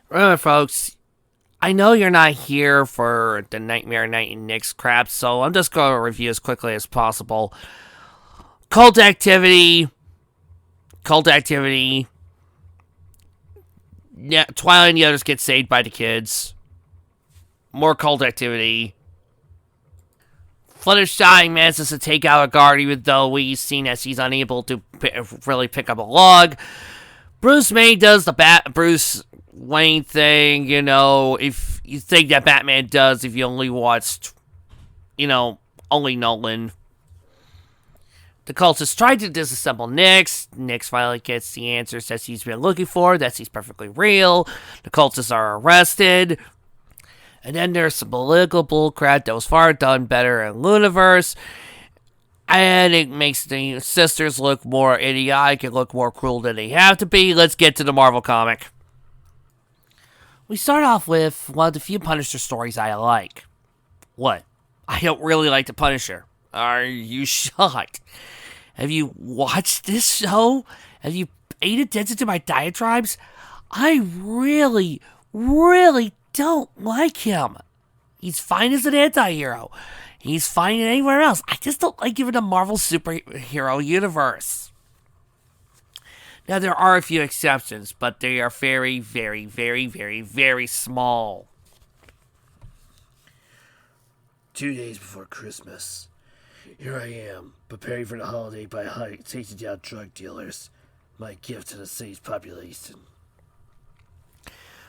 Remember, folks, I know you're not here for the Nightmare Night and Nick's crap, so I'm just going to review as quickly as possible. Cult activity. Cult activity. Yeah, Twilight and the others get saved by the kids. More cult activity. Fluttershy manages to take out a guard, even though we've seen as he's unable to really pick up a log. Bruce Wayne does the Bruce Wayne thing, if you think that Batman does if you only watched, only Nolan. The cultists try to disassemble Nyx. Nyx finally gets the answers that he's been looking for, that he's perfectly real. The cultists are arrested. And then there's some political bullcrap that was far done better in Luniverse. And it makes the sisters look more idiotic and look more cruel than they have to be. Let's get to the Marvel comic. We start off with one of the few Punisher stories I like. What? I don't really like the Punisher. Are you shocked? Have you watched this show? Have you paid attention to my diatribes? I really, really don't like him. He's fine as an anti-hero. He's fine anywhere else. I just don't like him in the Marvel superhero universe. Now, there are a few exceptions, but they are very, very, very, very, very small. 2 days before Christmas. Here I am, preparing for the holiday by chasing down drug dealers. My gift to the city's population.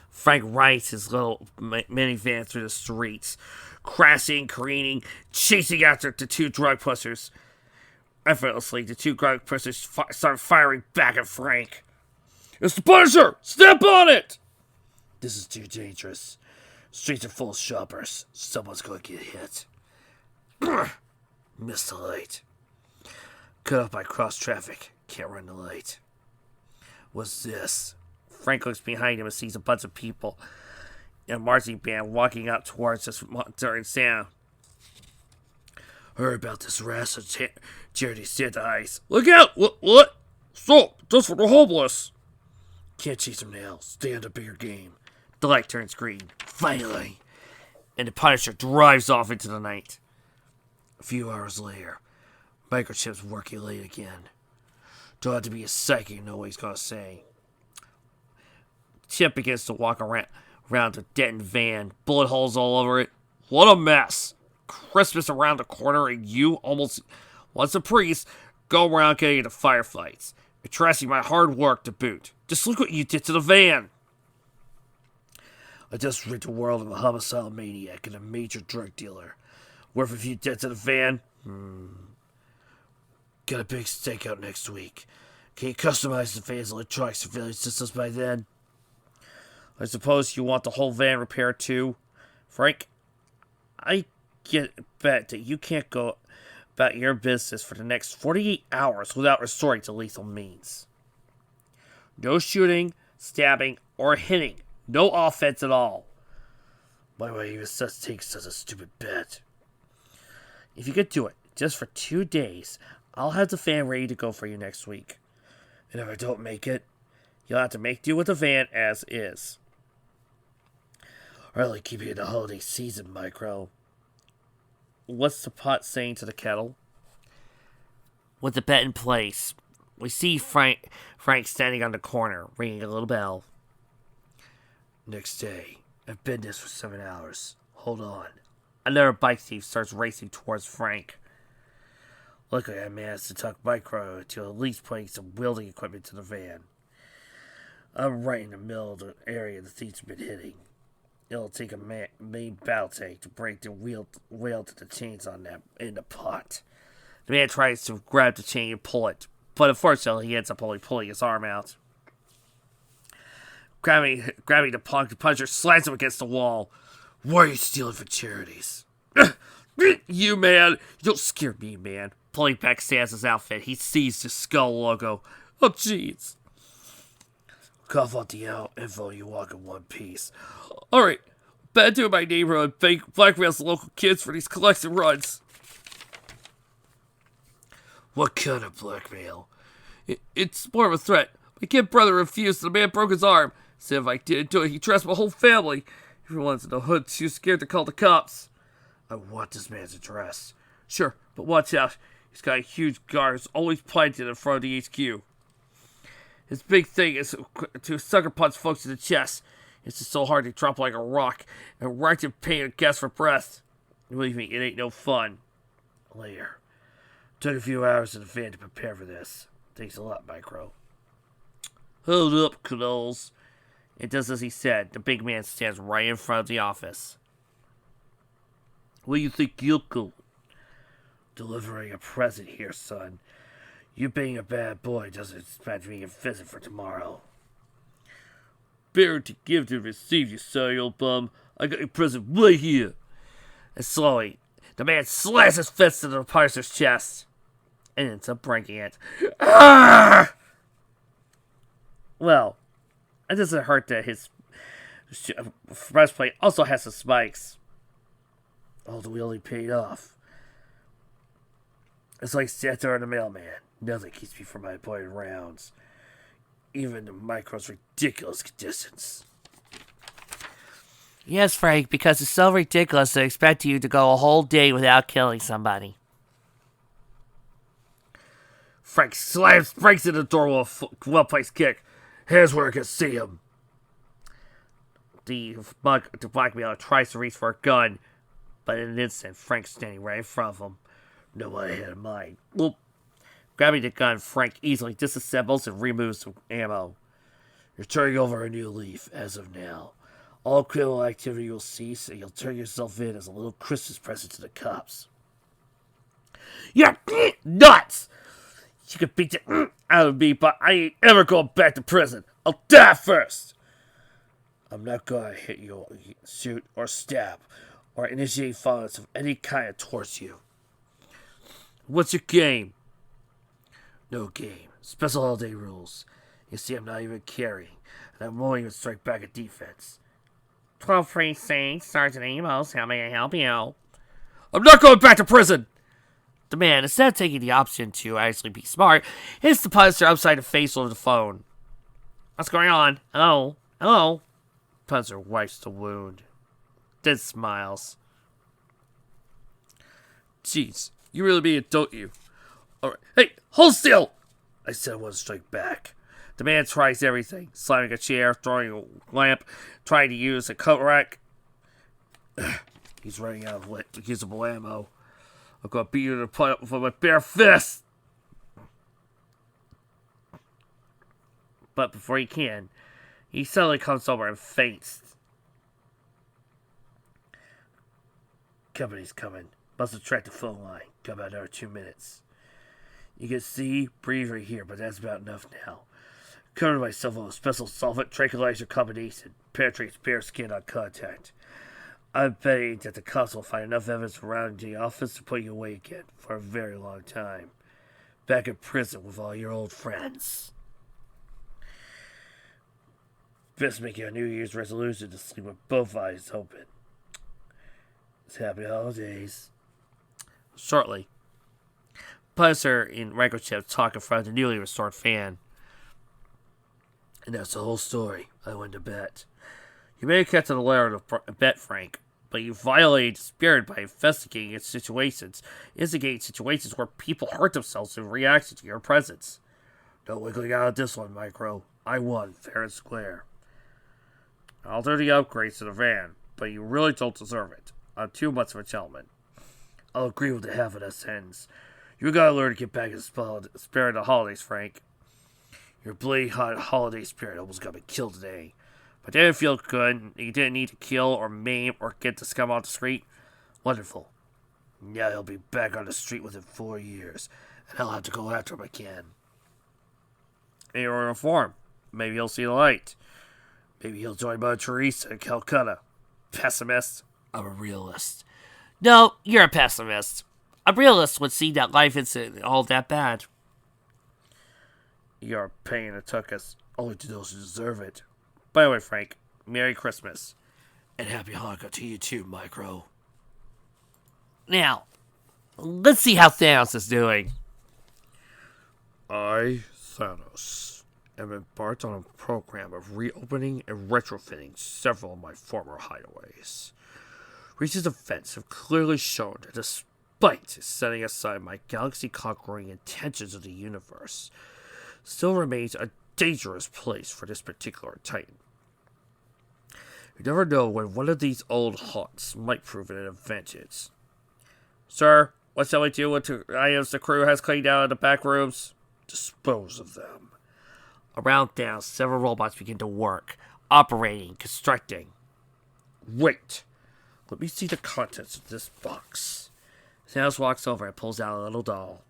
Frank rides his little minivan through the streets, crashing, careening, chasing after the two drug pushers. Effortlessly, the two drug pushers start firing back at Frank. It's the Punisher! Step on it! This is too dangerous. Streets are full of shoppers. Someone's gonna get hit. Missed the light. Cut off by cross traffic. Can't run the light. What's this? Frank looks behind him and sees a bunch of people in a marching band walking up towards us during Santa. Heard about this rash of charity Santa ice. Look out! What? Stop! Just for the homeless! Can't chase them now. Stay on the bigger game. The light turns green. Finally! And the Punisher drives off into the night. A few hours later, microchip's working late again. Don't have to be a psychic to know what he's gonna say. Chip begins to walk around the deadened van, bullet holes all over it. What a mess! Christmas around the corner, and you almost, once a priest, go around getting into firefights. You're trashing my hard work to boot. Just look what you did to the van! I just rid the world of a homicidal maniac and a major drug dealer. Worth a few dents in the van? Got a big stakeout next week. Can you customize the van's electronic surveillance systems by then? I suppose you want the whole van repaired too? Frank, I bet that you can't go about your business for the next 48 hours without resorting to lethal means. No shooting, stabbing, or hitting. No offense at all. Why would I even take such a stupid bet? If you could do it, just for 2 days, I'll have the van ready to go for you next week. And if I don't make it? You'll have to make do with the van as is. I like keeping it in the holiday season, Micro. What's the pot saying to the kettle? With the bet in place, we see Frank standing on the corner, ringing a little bell. Next day. I've been this for 7 hours. Hold on. Another bike thief starts racing towards Frank. Luckily, I managed to talk Micro into at least putting some welding equipment to the van. I'm right in the middle of the area the thieves have been hitting. It'll take a main battle tank to break the wheel to the chains on that in the pot. The man tries to grab the chain and pull it, but unfortunately he ends up only pulling his arm out. Grabbing the Punisher, slams him against the wall. Why are you stealing for charities? You, man! You don't scare me, man. Pulling back Santa's outfit, he sees the skull logo. Oh, jeez. Cough out the info, you walk in one piece. Alright, bad to my neighborhood blackmails the local kids for these collection runs. What kind of blackmail? It's more of a threat. My kid brother refused and the man broke his arm. See if I did do it, he dressed my whole family. Everyone's in the hood too scared to call the cops. I want this man's address. Sure, but watch out. He's got a huge guard who's always planted in front of the HQ. His big thing is to sucker punch folks in the chest. It's just so hard to drop like a rock and right in pain and gasp for breath. Believe me, it ain't no fun. Later. Took a few hours in the van to prepare for this. Thanks a lot, Micro. Hold up, Knowles. It does as he said. The big man stands right in front of the office. What do you think you'll do? Delivering a present here, son. You being a bad boy doesn't expect me a visit for tomorrow. Better to give than receive, you sorry old bum. I got your present right here. And slowly, the man slams his fist into the parser's chest and ends up breaking it. Ah! Well, it doesn't hurt that his breastplate also has some spikes. All the wheeling paid off. It's like Santa and the mailman. Nothing keeps me from my appointed rounds. Even the Micro's ridiculous conditions. Yes, Frank, because it's so ridiculous to expect you to go a whole day without killing somebody. Frank breaks in the door with a well-placed kick. Here's where I can see him. The blackmailer tries to reach for a gun, but in an instant, Frank's standing right in front of him. No one had in mind. Well, grabbing the gun, Frank easily disassembles and removes the ammo. You're turning over a new leaf as of now. All criminal activity will cease, and you'll turn yourself in as a little Christmas present to the cops. You're nuts! You can beat the out of me, but I ain't ever going back to prison. I'll die first! I'm not going to hit you, shoot, or stab, or initiate violence of any kind towards you. What's your game? No game. Special holiday rules. You see, I'm not even carrying, and I won't even strike back at defense. 12 Precinct, Sergeant Amos, how may I help you? I'm not going back to prison! The man, instead of taking the option to actually be smart, hits the Punisher upside the face over the phone. What's going on? Hello? Hello? Punisher wipes the wound. Then smiles. Jeez, you really mean it, don't you? Alright, hey, hold still! I said one strike back. The man tries everything, slamming a chair, throwing a lamp, trying to use a coat rack. He's running out of usable ammo. I'm gonna beat you to the punch with my bare fist! But before he can, he suddenly comes over and faints. Company's coming. Must have tracked the phone line. Got about another 2 minutes. You can see, breathe right here, but that's about enough now. Covered myself with a special solvent tranquilizer combination. Penetrates bare skin on contact. I'm betting that the cops will find enough evidence around the office to put you away again for a very long time. Back in prison with all your old friends. Best make your New Year's resolution to sleep with both eyes open. It's happy holidays. Shortly, Punisher and Microchip talk in front of the newly restored fan. And that's the whole story. I win the bet. You may have kept to the letter of the bet, Frank, but you violated the spirit by investigating instigating situations where people hurt themselves in reaction to your presence. No wiggling out of this one, Micro. I won, fair and square. I'll do the upgrades to the van, but you really don't deserve it. I'm too much of a gentleman. I'll agree with the half of that sentence. You gotta learn to get back in the spirit of the holidays, Frank. Your bloody hot holiday spirit almost got me killed today. But didn't feel good. You didn't need to kill or maim or get the scum off the street. Wonderful. Now he'll be back on the street within 4 years, and I'll have to go after him again. And you're in reform. Maybe he'll see the light. Maybe he'll join Mother Teresa in Calcutta. Pessimist? I'm a realist. No, you're a pessimist. A realist would see that life isn't all that bad. You're paying a tuckus only to those who deserve it. By the way, Frank, Merry Christmas. And Happy Hanukkah to you too, Micro. Now, let's see how Thanos is doing. I, Thanos, am embarked on a program of reopening and retrofitting several of my former hideaways. Recent events have clearly shown that despite setting aside my galaxy-conquering intentions of the universe, still remains a dangerous place for this particular Titan. You never know when one of these old haunts might prove an advantage. Sir, what shall we do with the items the crew has cleaned out in the back rooms? Dispose of them. Around town, several robots begin to work, operating, constructing. Wait. Let me see the contents of this box. Thanos walks over and pulls out a little doll.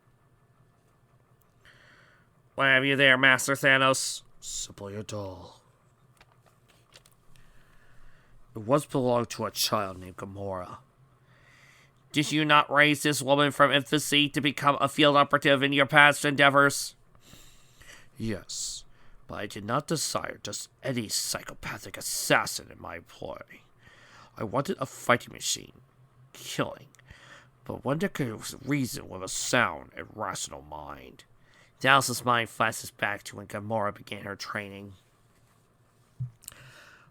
What have you there, Master Thanos? Simply a doll. It once belonged to a child named Gamora. Did you not raise this woman from infancy to become a field operative in your past endeavors? Yes, but I did not desire just any psychopathic assassin in my employ. I wanted a fighting machine, killing, but one that could reason with a sound and rational mind. Dallas's mind flashes back to when Gamora began her training.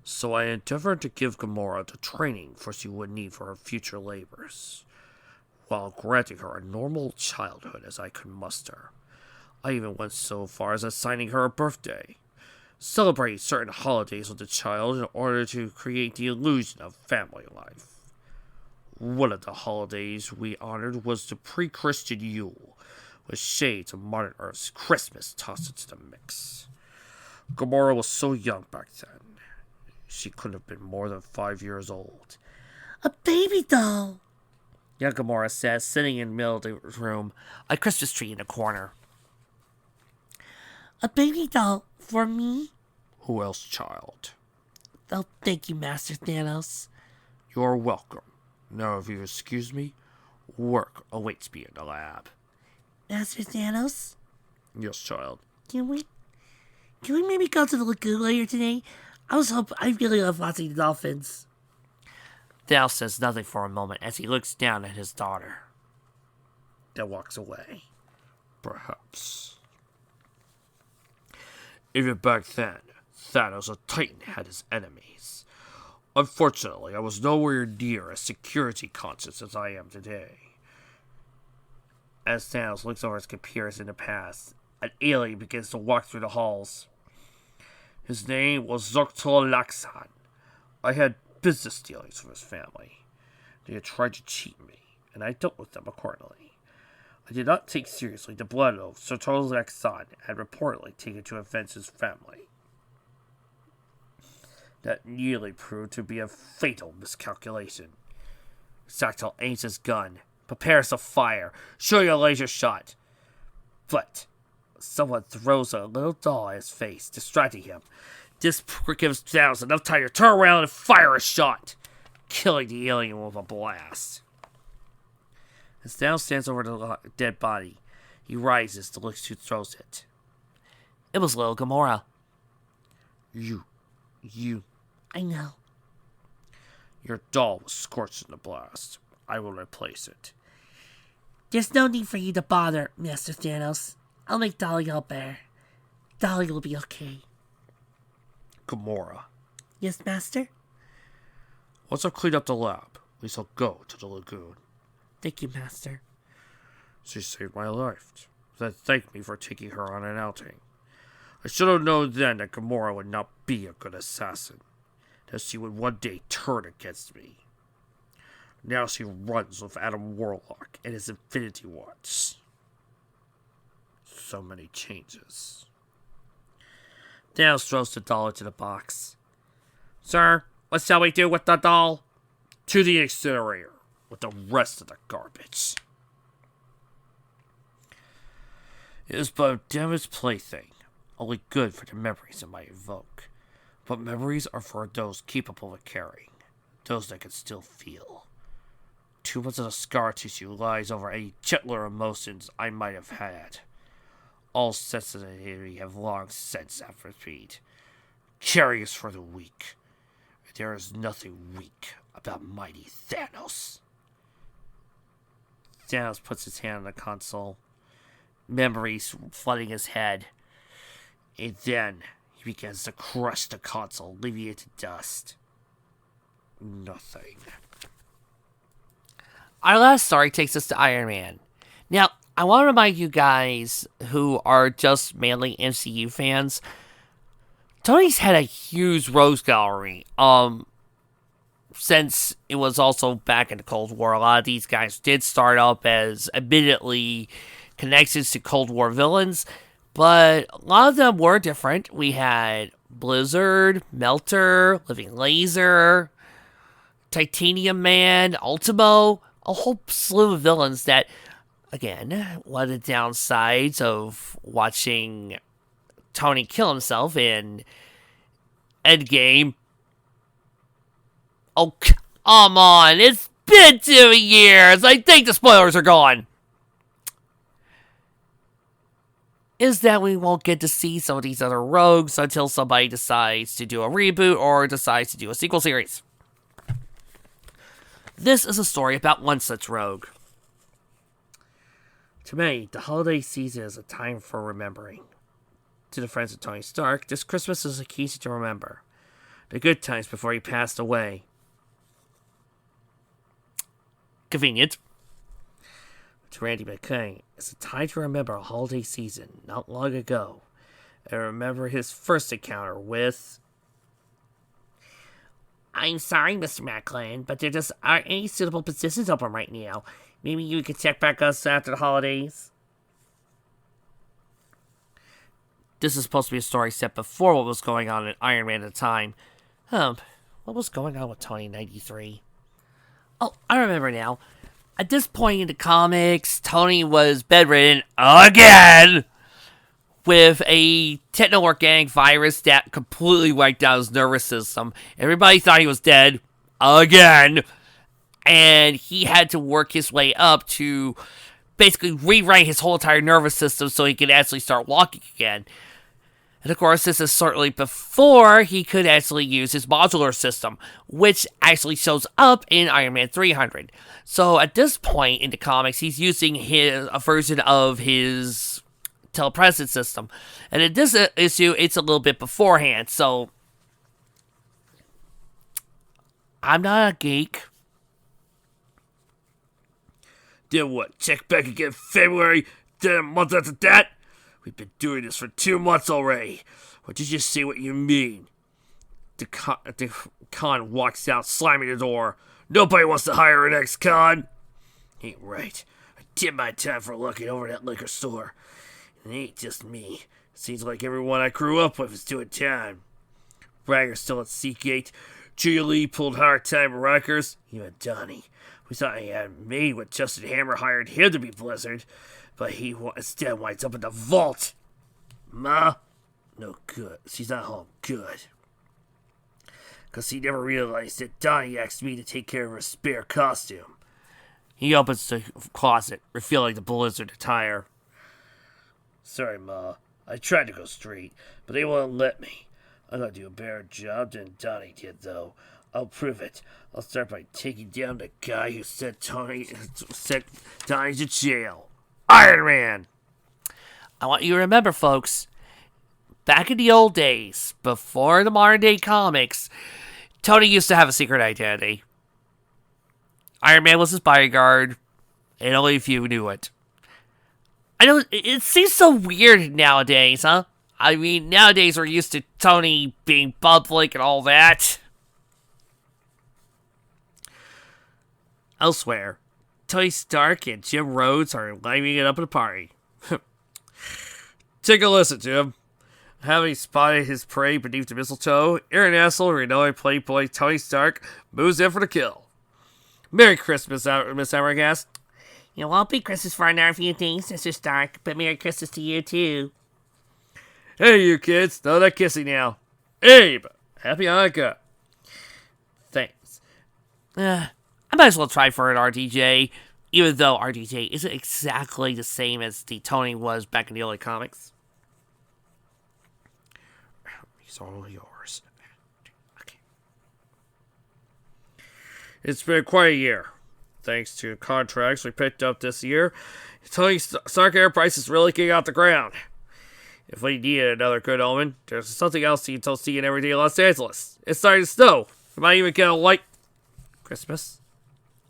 So I endeavored to give Gamora the training for she would need for her future labors, while granting her a normal childhood as I could muster. I even went so far as assigning her a birthday, celebrating certain holidays with the child in order to create the illusion of family life. One of the holidays we honored was the pre-Christian Yule, with shades of modern Earth's Christmas tossed into the mix. Gamora was so young back then. She couldn't have been more than 5 years old. A baby doll, young Gamora says, sitting in the middle of the room, a Christmas tree in the corner. A baby doll for me? Who else, child? Oh, thank you, Master Thanos. You're welcome. Now, if you excuse me, work awaits me in the lab. Master Thanos? Yes, child. Can we maybe go to the lagoon later today? I really love watching the dolphins. Thanos says nothing for a moment as he looks down at his daughter. Then walks away. Perhaps. Even back then, Thanos, a Titan, had his enemies. Unfortunately, I was nowhere near as security conscious as I am today. As Thanos looks over his computers in the past, an alien begins to walk through the halls. His name was Zoktor Laxan. I had business dealings with his family. They had tried to cheat me, and I dealt with them accordingly. I did not take seriously the blood oath Zoktor Laxan had reportedly taken to avenge his family. That nearly proved to be a fatal miscalculation. Zoktor aims his gun, prepares to fire, shooting a laser shot. But someone throws a little doll at his face, distracting him. This gives Thanos enough time to turn around and fire a shot, killing the alien with a blast. As Thanos stands over the dead body, he rises to look who throws it. It was little Gamora. You. I know. Your doll was scorched in the blast. I will replace it. There's no need for you to bother, Master Thanos. I'll make Dolly all better. Dolly will be okay. Gamora. Yes, Master? Once I've cleaned up the lab, we shall go to the lagoon. Thank you, Master. She saved my life. Then thanked me for taking her on an outing. I should have known then that Gamora would not be a good assassin. That she would one day turn against me. Now she runs with Adam Warlock and his Infinity Watch. So many changes. Thanos throws the doll into the box. Sir, what shall we do with the doll? To the incinerator with the rest of the garbage. It is but a damaged plaything, only good for the memories it might evoke. But memories are for those capable of caring, those that can still feel. Too much of the scar tissue lies over any gentler emotions I might have had. All sensitivity have long since atrophied. Caring is for the weak. There is nothing weak about mighty Thanos. Thanos puts his hand on the console, memories flooding his head. And then he begins to crush the console, leaving it to dust. Nothing. Our last story takes us to Iron Man. Now, I want to remind you guys who are just mainly MCU fans, Tony's had a huge rose gallery. Since it was also back in the Cold War, a lot of these guys did start up as admittedly connections to Cold War villains, but a lot of them were different. We had Blizzard, Melter, Living Laser, Titanium Man, Ultimo, a whole slew of villains that, again, one of the downsides of watching Tony kill himself in Endgame. Oh, come on. It's been 2 years. I think the spoilers are gone. Is that we won't get to see some of these other rogues until somebody decides to do a reboot or decides to do a sequel series. This is a story about one such rogue. To me, the holiday season is a time for remembering. To the friends of Tony Stark, this Christmas is a key to remember. The good times before he passed away. Convenient. To Randy McKay, it's a time to remember a holiday season not long ago. And remember his first encounter with... I'm sorry, Mr. Macklin, but there just aren't any suitable positions open right now. Maybe you could check back us after the holidays. This is supposed to be a story set before what was going on in Iron Man at the time. What was going on with Tony in 93? Oh, I remember now. At this point in the comics, Tony was bedridden again with a techno-organic virus that completely wiped out his nervous system. Everybody thought he was dead again. And he had to work his way up to basically rewrite his whole entire nervous system so he could actually start walking again. And of course, this is certainly before he could actually use his modular system, which actually shows up in Iron Man 300. So at this point in the comics, he's using a version of his telepresence system. And in this issue, it's a little bit beforehand, so I'm not a geek. Then what? Check back again February, then a month after that? We've been doing this for 2 months already. Or did you say what you mean? The con walks out, slamming the door. Nobody wants to hire an ex-con. Ain't right. I did my time for looking over that liquor store. And it ain't just me. Seems like everyone I grew up with is doing time. Bragger's still at Seagate. Julia Lee pulled hard time at Rikers. Even Donnie. We thought he had made when Justin Hammer hired him to be Blizzard. But he instead winds up in the vault. Ma? No good. She's not home. Good. Because he never realized that Donnie asked me to take care of her spare costume. He opens the closet, revealing the Blizzard attire. Sorry, Ma. I tried to go straight, but they won't let me. I'm gonna do a better job than Donnie did, though. I'll prove it. I'll start by taking down the guy who sent Donnie to jail. Iron Man! I want you to remember, folks, back in the old days, before the modern day comics, Tony used to have a secret identity. Iron Man was his bodyguard, and only a few knew it. I know, it seems so weird nowadays, huh? I mean, nowadays we're used to Tony being public and all that. Elsewhere, Tony Stark and Jim Rhodes are lining it up at a party. Take a listen, Jim. Having spotted his prey beneath the mistletoe, international renowned playboy Tony Stark moves in for the kill. Merry Christmas, Miss Ambergast. It won't be Christmas for another few days, Mr. Stark, but Merry Christmas to you, too. Hey, you kids, no that kissing now. Abe, happy Hanukkah. Thanks. I might as well try for an RDJ, even though RDJ isn't exactly the same as the Tony was back in the early comics. He's all yours. Okay. It's been quite a year. Thanks to contracts we picked up this year, Tony Stark Enterprise is really getting out the ground. If we needed another good omen, there's something else you don't see in everyday Los Angeles. It's starting to snow. We might even get a light Christmas.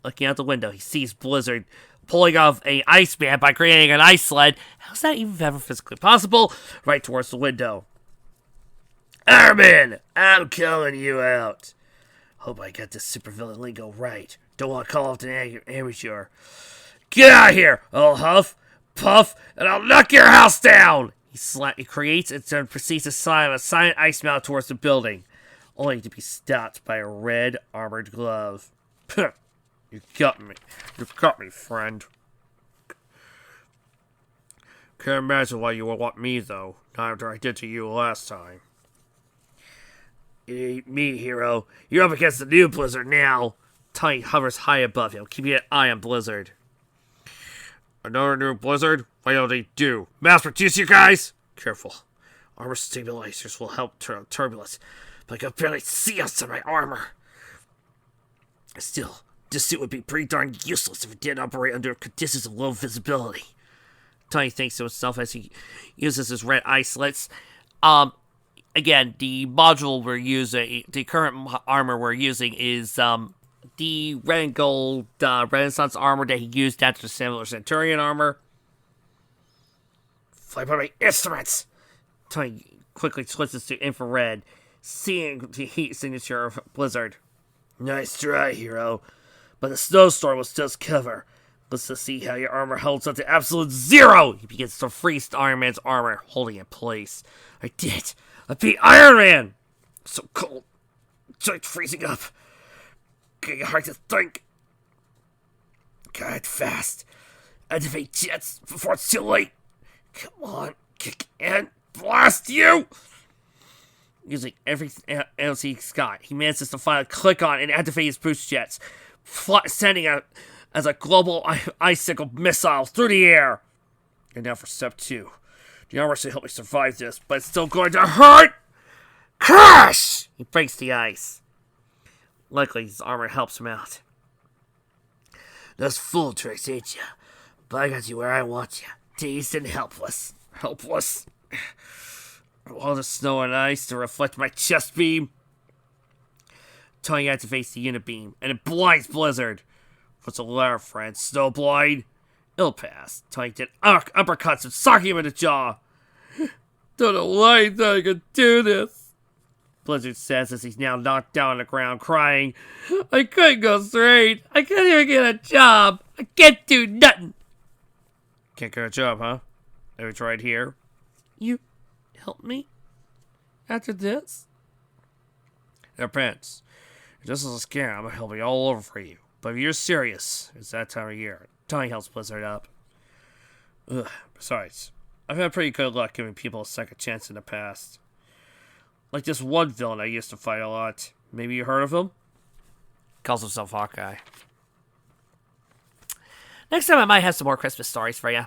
Looking out the window, he sees Blizzard pulling off a Iceman by creating an ice sled. How's that even ever physically possible? Right towards the window. Ironman, I'm calling you out. Hope I got this supervillain lingo right. Don't want to call off an amateur. Get out of here! I'll huff, puff, and I'll knock your house down! He creates and then proceeds to slam a silent ice mount towards the building, only to be stopped by a red armored glove. You got me. You got me, friend. Can't imagine why you would want me, though, not after I did to you last time. It ain't me, hero. You're up against the new Blizzard now. Tiny hovers high above him, keeping an eye on Blizzard. Another new Blizzard? What do they do? Mass produce, you guys? Careful. Armor stabilizers will help turn turbulence, but I can barely see outside my armor. Still, this suit would be pretty darn useless if it didn't operate under conditions of low visibility. Tiny thinks to himself as he uses his red eye slits. Again, the module we're using, the current armor we're using is, the red and gold Renaissance armor that he used after the Samuel Centurion armor. Fly by my instruments! Tony quickly switches to infrared, seeing the heat signature of Blizzard. Nice try, hero. But the snowstorm will still cover. Let's just see how your armor holds up to absolute zero! He begins to freeze Iron Man's armor, holding in place. I did! I beat Iron Man! So cold. Joint freezing up. Getting hard to think. God, fast. Activate jets before it's too late. Come on, kick in. Blast you! Using every else he's got, he manages to finally click on and activate his boost jets, sending out as a global icicle missile through the air. And now for step 2. The armor should help me survive this, but it's still going to hurt! Crash! He breaks the ice. Luckily, his armor helps him out. Those fool tricks, ain't ya? But I got you where I want you. Dazed and helpless. Helpless. All the snow and ice to reflect my chest beam. Tony activates the unit beam, and it blinds Blizzard. What's the matter, friend? Snow blind? It'll pass. Tony did uppercuts and socking him in the jaw. Don't know why I thought I could do this, Blizzard says as he's now knocked down on the ground, crying. I couldn't go straight. I couldn't even get a job. I can't do nothing. Can't get a job, huh? Have you tried here? You help me? After this? It depends. If this is a scam, I'll be all over for you. But if you're serious, it's that time of year. Tony helps Blizzard up. Ugh. Besides, I've had pretty good luck giving people a second chance in the past. Like this one villain I used to fight a lot. Maybe you heard of him? Calls himself Hawkeye. Next time I might have some more Christmas stories for you.